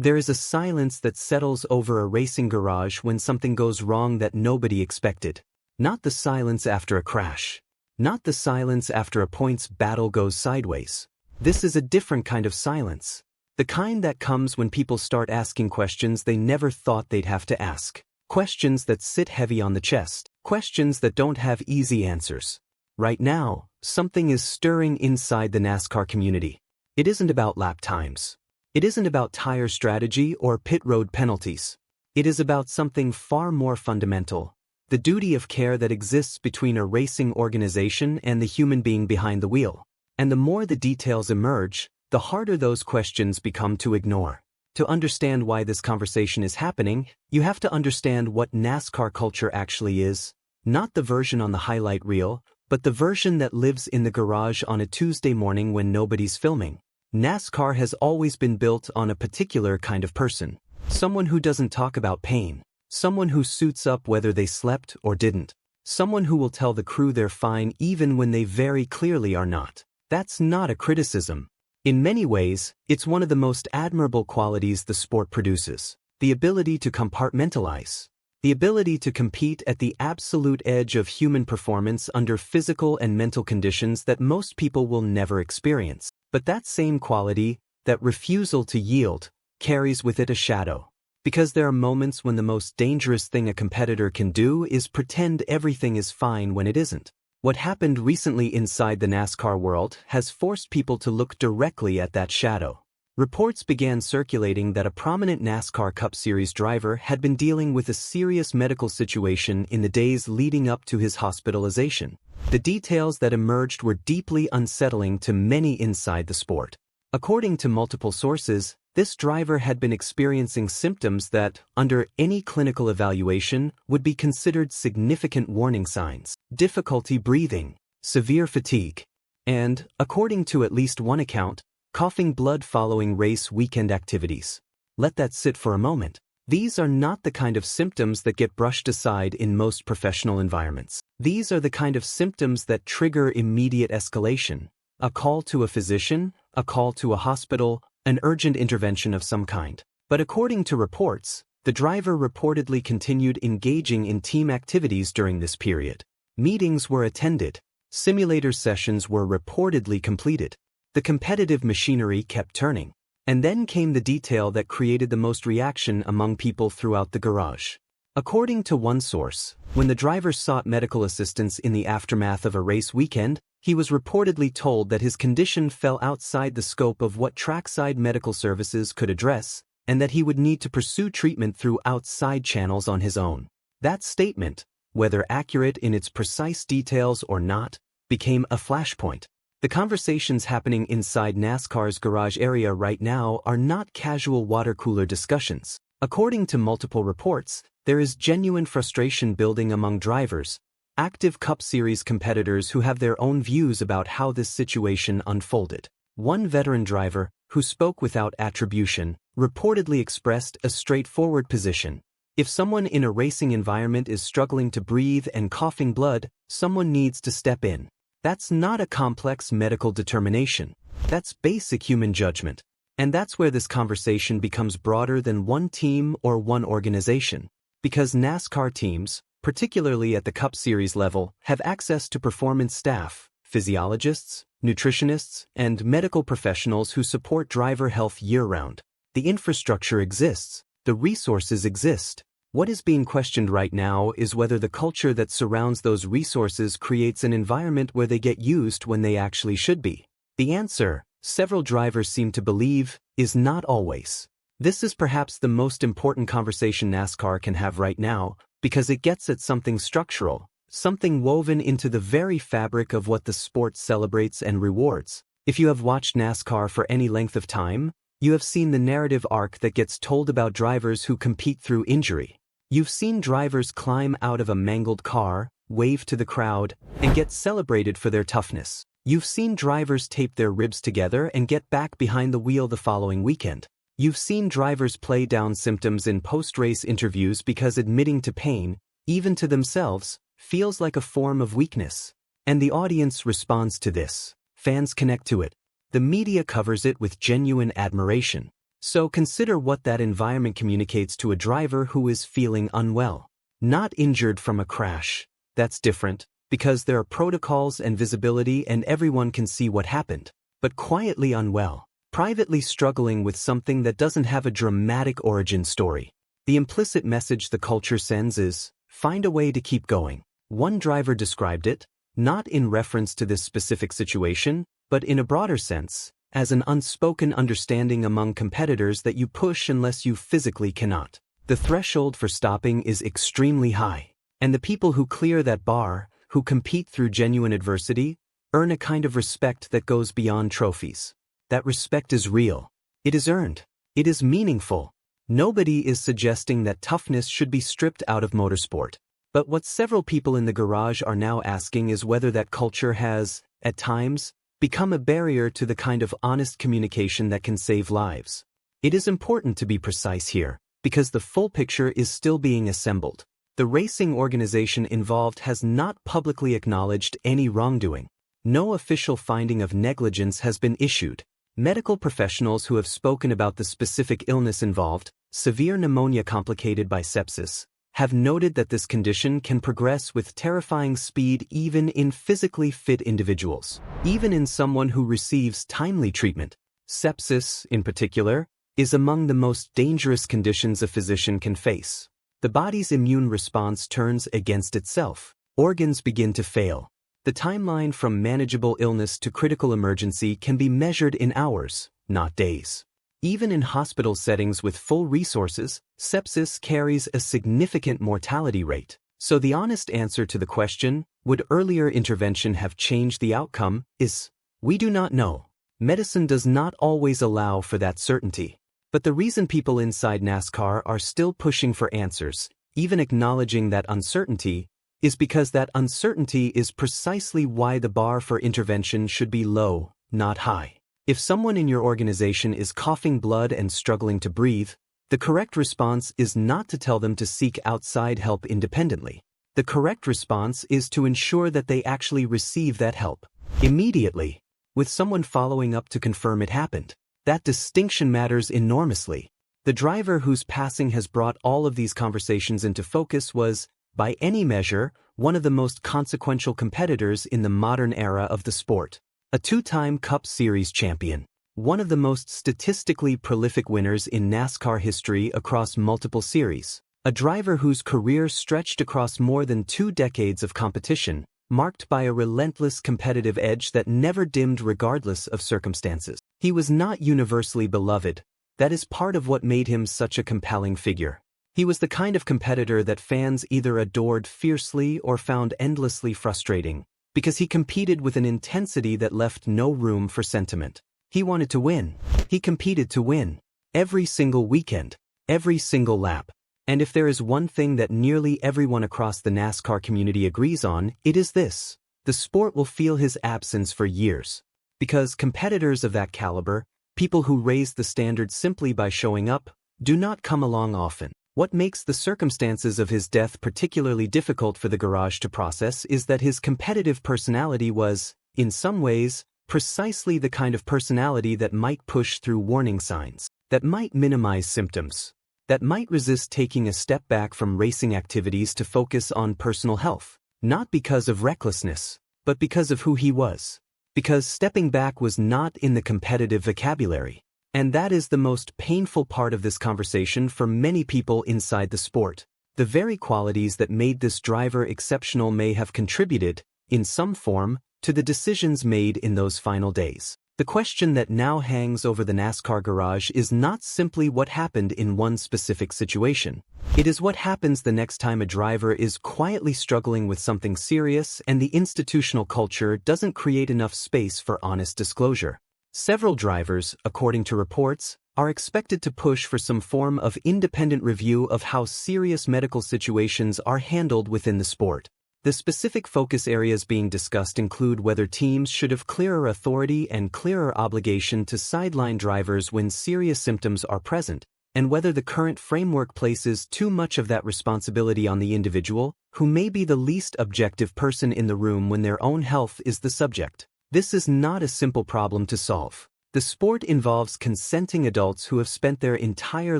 There is a silence that settles over a racing garage when something goes wrong that nobody expected. Not the silence after a crash. Not the silence after a points battle goes sideways. This is a different kind of silence. The kind that comes when people start asking questions they never thought they'd have to ask. Questions that sit heavy on the chest. Questions that don't have easy answers. Right now, something is stirring inside the NASCAR community. It isn't about lap times. It isn't about tire strategy or pit road penalties. It is about something far more fundamental. The duty of care that exists between a racing organization and the human being behind the wheel. And the more the details emerge, the harder those questions become to ignore. To understand why this conversation is happening, you have to understand what NASCAR culture actually is. Not the version on the highlight reel, but the version that lives in the garage on a Tuesday morning when nobody's filming. NASCAR has always been built on a particular kind of person. Someone who doesn't talk about pain. Someone who suits up whether they slept or didn't. Someone who will tell the crew they're fine even when they very clearly are not. That's not a criticism. In many ways, it's one of the most admirable qualities the sport produces. The ability to compartmentalize. The ability to compete at the absolute edge of human performance under physical and mental conditions that most people will never experience. But that same quality, that refusal to yield, carries with it a shadow. Because there are moments when the most dangerous thing a competitor can do is pretend everything is fine when it isn't. What happened recently inside the NASCAR world has forced people to look directly at that shadow. Reports began circulating that a prominent NASCAR Cup Series driver had been dealing with a serious medical situation in the days leading up to his hospitalization. The details that emerged were deeply unsettling to many inside the sport. According to multiple sources, this driver had been experiencing symptoms that, under any clinical evaluation, would be considered significant warning signs. Difficulty breathing, severe fatigue, and, according to at least one account, coughing blood following race weekend activities. Let that sit for a moment. These are not the kind of symptoms that get brushed aside in most professional environments. These are the kind of symptoms that trigger immediate escalation. A call to a physician, a call to a hospital, an urgent intervention of some kind. But according to reports, the driver reportedly continued engaging in team activities during this period. Meetings were attended. Simulator sessions were reportedly completed. The competitive machinery kept turning. And then came the detail that created the most reaction among people throughout the garage. According to one source, when the driver sought medical assistance in the aftermath of a race weekend, he was reportedly told that his condition fell outside the scope of what trackside medical services could address, and that he would need to pursue treatment through outside channels on his own. That statement, whether accurate in its precise details or not, became a flashpoint. The conversations happening inside NASCAR's garage area right now are not casual water cooler discussions. According to multiple reports, there is genuine frustration building among drivers, active Cup Series competitors who have their own views about how this situation unfolded. One veteran driver, who spoke without attribution, reportedly expressed a straightforward position. If someone in a racing environment is struggling to breathe and coughing blood, someone needs to step in. That's not a complex medical determination. That's basic human judgment. And that's where this conversation becomes broader than one team or one organization. Because NASCAR teams, particularly at the Cup Series level, have access to performance staff, physiologists, nutritionists, and medical professionals who support driver health year-round. The infrastructure exists. The resources exist. What is being questioned right now is whether the culture that surrounds those resources creates an environment where they get used when they actually should be. The answer, several drivers seem to believe, is not always. This is perhaps the most important conversation NASCAR can have right now, because it gets at something structural, something woven into the very fabric of what the sport celebrates and rewards. If you have watched NASCAR for any length of time, you have seen the narrative arc that gets told about drivers who compete through injury. You've seen drivers climb out of a mangled car, wave to the crowd, and get celebrated for their toughness. You've seen drivers tape their ribs together and get back behind the wheel the following weekend. You've seen drivers play down symptoms in post-race interviews because admitting to pain, even to themselves, feels like a form of weakness. And the audience responds to this. Fans connect to it. The media covers it with genuine admiration. So consider what that environment communicates to a driver who is feeling unwell. Not injured from a crash. That's different, because there are protocols and visibility and everyone can see what happened. But quietly unwell. Privately struggling with something that doesn't have a dramatic origin story. The implicit message the culture sends is, find a way to keep going. One driver described it, not in reference to this specific situation, but in a broader sense, as an unspoken understanding among competitors that you push unless you physically cannot. The threshold for stopping is extremely high, and the people who clear that bar, who compete through genuine adversity, earn a kind of respect that goes beyond trophies. That respect is real. It is earned. It is meaningful. Nobody is suggesting that toughness should be stripped out of motorsport. But what several people in the garage are now asking is whether that culture has, at times, become a barrier to the kind of honest communication that can save lives. It is important to be precise here, because the full picture is still being assembled. The racing organization involved has not publicly acknowledged any wrongdoing. No official finding of negligence has been issued. Medical professionals who have spoken about the specific illness involved, severe pneumonia complicated by sepsis, have noted that this condition can progress with terrifying speed even in physically fit individuals, even in someone who receives timely treatment. Sepsis, in particular, is among the most dangerous conditions a physician can face. The body's immune response turns against itself. Organs begin to fail. The timeline from manageable illness to critical emergency can be measured in hours, not days. Even in hospital settings with full resources, sepsis carries a significant mortality rate. So the honest answer to the question, would earlier intervention have changed the outcome, is, we do not know. Medicine does not always allow for that certainty. But the reason people inside NASCAR are still pushing for answers, even acknowledging that uncertainty, is because that uncertainty is precisely why the bar for intervention should be low, not high. If someone in your organization is coughing blood and struggling to breathe, the correct response is not to tell them to seek outside help independently. The correct response is to ensure that they actually receive that help immediately, with someone following up to confirm it happened. That distinction matters enormously. The driver whose passing has brought all of these conversations into focus was, by any measure, one of the most consequential competitors in the modern era of the sport. A two-time Cup Series champion. One of the most statistically prolific winners in NASCAR history across multiple series. A driver whose career stretched across more than 2 decades of competition, marked by a relentless competitive edge that never dimmed regardless of circumstances. He was not universally beloved. That is part of what made him such a compelling figure. He was the kind of competitor that fans either adored fiercely or found endlessly frustrating, because he competed with an intensity that left no room for sentiment. He wanted to win. He competed to win. Every single weekend. Every single lap. And if there is one thing that nearly everyone across the NASCAR community agrees on, it is this. The sport will feel his absence for years. Because competitors of that caliber, people who raise the standard simply by showing up, do not come along often. What makes the circumstances of his death particularly difficult for the garage to process is that his competitive personality was, in some ways, precisely the kind of personality that might push through warning signs, that might minimize symptoms, that might resist taking a step back from racing activities to focus on personal health, not because of recklessness, but because of who he was. Because stepping back was not in the competitive vocabulary. And that is the most painful part of this conversation for many people inside the sport. The very qualities that made this driver exceptional may have contributed, in some form, to the decisions made in those final days. The question that now hangs over the NASCAR garage is not simply what happened in one specific situation. It is what happens the next time a driver is quietly struggling with something serious and the institutional culture doesn't create enough space for honest disclosure. Several drivers, according to reports, are expected to push for some form of independent review of how serious medical situations are handled within the sport. The specific focus areas being discussed include whether teams should have clearer authority and clearer obligation to sideline drivers when serious symptoms are present, and whether the current framework places too much of that responsibility on the individual, who may be the least objective person in the room when their own health is the subject. This is not a simple problem to solve. The sport involves consenting adults who have spent their entire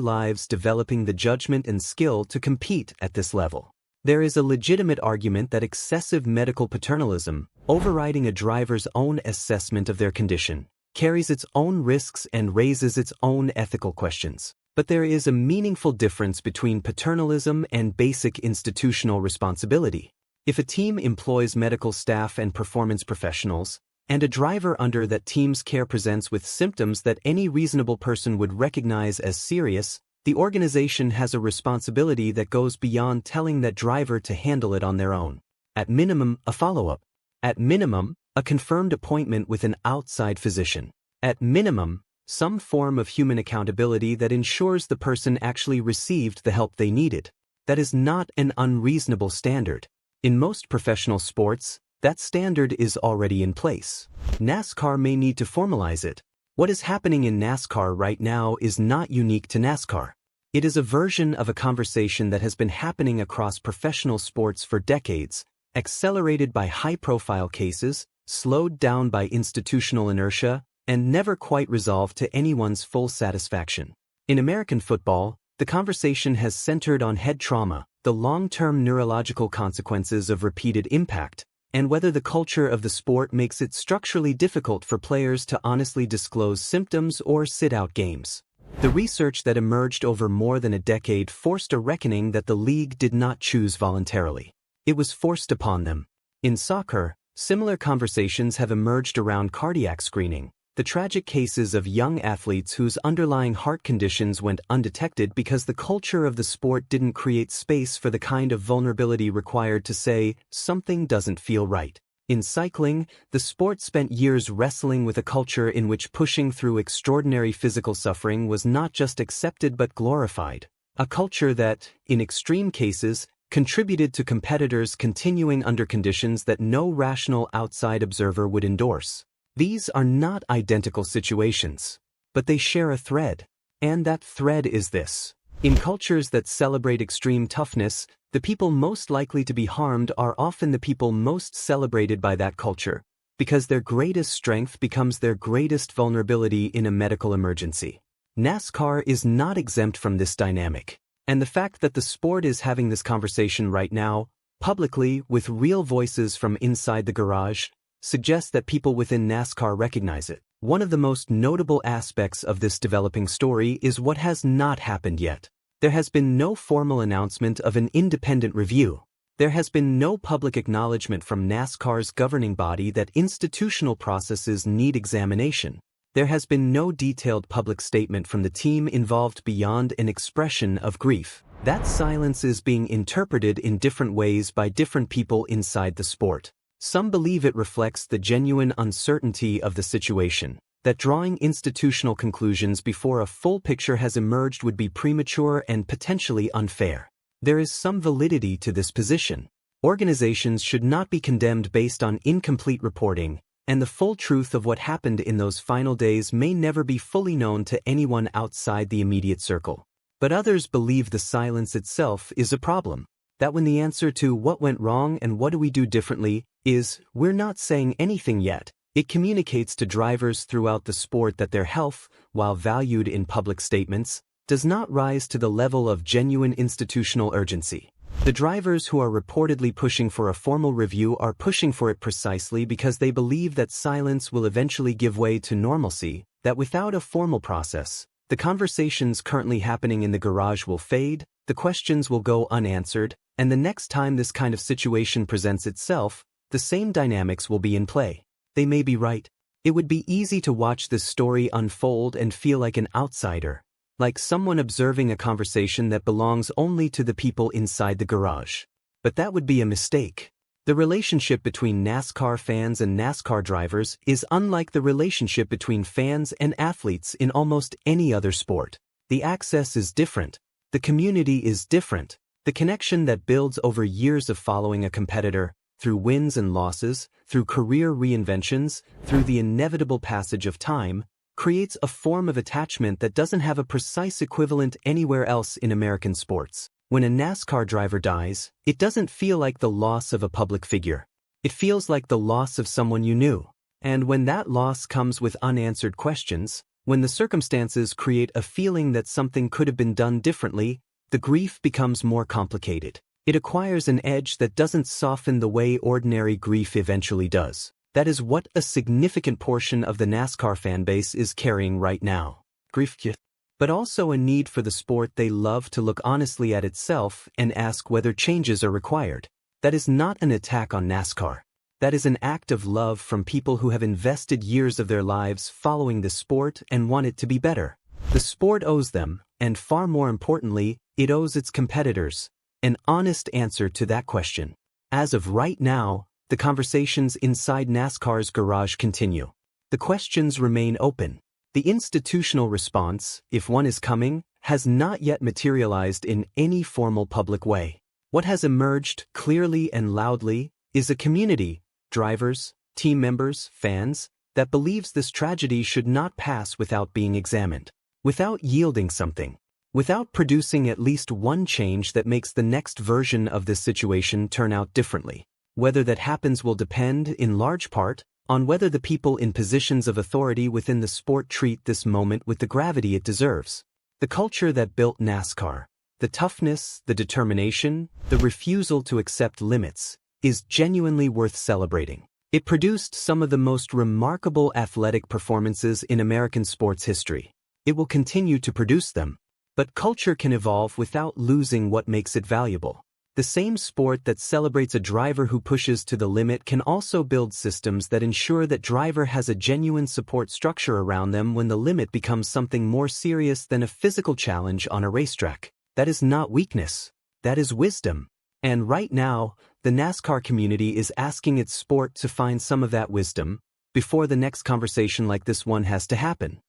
lives developing the judgment and skill to compete at this level. There is a legitimate argument that excessive medical paternalism, overriding a driver's own assessment of their condition, carries its own risks and raises its own ethical questions. But there is a meaningful difference between paternalism and basic institutional responsibility. If a team employs medical staff and performance professionals, and a driver under that team's care presents with symptoms that any reasonable person would recognize as serious, the organization has a responsibility that goes beyond telling that driver to handle it on their own. At minimum, a follow-up. At minimum, a confirmed appointment with an outside physician. At minimum, some form of human accountability that ensures the person actually received the help they needed. That is not an unreasonable standard. In most professional sports, that standard is already in place. NASCAR may need to formalize it. What is happening in NASCAR right now is not unique to NASCAR. It is a version of a conversation that has been happening across professional sports for decades, accelerated by high-profile cases, slowed down by institutional inertia, and never quite resolved to anyone's full satisfaction. In American football, the conversation has centered on head trauma, the long-term neurological consequences of repeated impact, and whether the culture of the sport makes it structurally difficult for players to honestly disclose symptoms or sit out games. The research that emerged over more than a decade forced a reckoning that the league did not choose voluntarily. It was forced upon them. In soccer, similar conversations have emerged around cardiac screening, the tragic cases of young athletes whose underlying heart conditions went undetected because the culture of the sport didn't create space for the kind of vulnerability required to say, something doesn't feel right. In cycling, the sport spent years wrestling with a culture in which pushing through extraordinary physical suffering was not just accepted but glorified. A culture that, in extreme cases, contributed to competitors continuing under conditions that no rational outside observer would endorse. These are not identical situations, but they share a thread, and that thread is this. In cultures that celebrate extreme toughness, the people most likely to be harmed are often the people most celebrated by that culture, because their greatest strength becomes their greatest vulnerability in a medical emergency. NASCAR is not exempt from this dynamic, and the fact that the sport is having this conversation right now, publicly, with real voices from inside the garage, suggests that people within NASCAR recognize it. One of the most notable aspects of this developing story is what has not happened yet. There has been no formal announcement of an independent review. There has been no public acknowledgement from NASCAR's governing body that institutional processes need examination. There has been no detailed public statement from the team involved beyond an expression of grief. That silence is being interpreted in different ways by different people inside the sport. Some believe it reflects the genuine uncertainty of the situation, that drawing institutional conclusions before a full picture has emerged would be premature and potentially unfair. There is some validity to this position. Organizations should not be condemned based on incomplete reporting, and the full truth of what happened in those final days may never be fully known to anyone outside the immediate circle. But others believe the silence itself is a problem. That when the answer to what went wrong and what do we do differently is, we're not saying anything yet, it communicates to drivers throughout the sport that their health, while valued in public statements, does not rise to the level of genuine institutional urgency. The drivers who are reportedly pushing for a formal review are pushing for it precisely because they believe that silence will eventually give way to normalcy, that without a formal process, the conversations currently happening in the garage will fade, the questions will go unanswered, and the next time this kind of situation presents itself, the same dynamics will be in play. They may be right. It would be easy to watch this story unfold and feel like an outsider, like someone observing a conversation that belongs only to the people inside the garage. But that would be a mistake. The relationship between NASCAR fans and NASCAR drivers is unlike the relationship between fans and athletes in almost any other sport. The access is different. The community is different. The connection that builds over years of following a competitor, through wins and losses, through career reinventions, through the inevitable passage of time, creates a form of attachment that doesn't have a precise equivalent anywhere else in American sports. When a NASCAR driver dies, it doesn't feel like the loss of a public figure. It feels like the loss of someone you knew. And when that loss comes with unanswered questions, when the circumstances create a feeling that something could have been done differently, the grief becomes more complicated. It acquires an edge that doesn't soften the way ordinary grief eventually does. That is what a significant portion of the NASCAR fanbase is carrying right now. Grief, but also a need for the sport they love to look honestly at itself and ask whether changes are required. That is not an attack on NASCAR. That is an act of love from people who have invested years of their lives following the sport and want it to be better. The sport owes them, and far more importantly, it owes its competitors, an honest answer to that question. As of right now, the conversations inside NASCAR's garage continue. The questions remain open. The institutional response, if one is coming, has not yet materialized in any formal public way. What has emerged clearly and loudly is a community, drivers, team members, fans, that believes this tragedy should not pass without being examined, without yielding something, without producing at least one change that makes the next version of this situation turn out differently. Whether that happens will depend, in large part, on whether the people in positions of authority within the sport treat this moment with the gravity it deserves. The culture that built NASCAR, the toughness, the determination, the refusal to accept limits, is genuinely worth celebrating. It produced some of the most remarkable athletic performances in American sports history. It will continue to produce them, but culture can evolve without losing what makes it valuable. The same sport that celebrates a driver who pushes to the limit can also build systems that ensure that driver has a genuine support structure around them when the limit becomes something more serious than a physical challenge on a racetrack. That is not weakness. That is wisdom. And right now, the NASCAR community is asking its sport to find some of that wisdom before the next conversation like this one has to happen.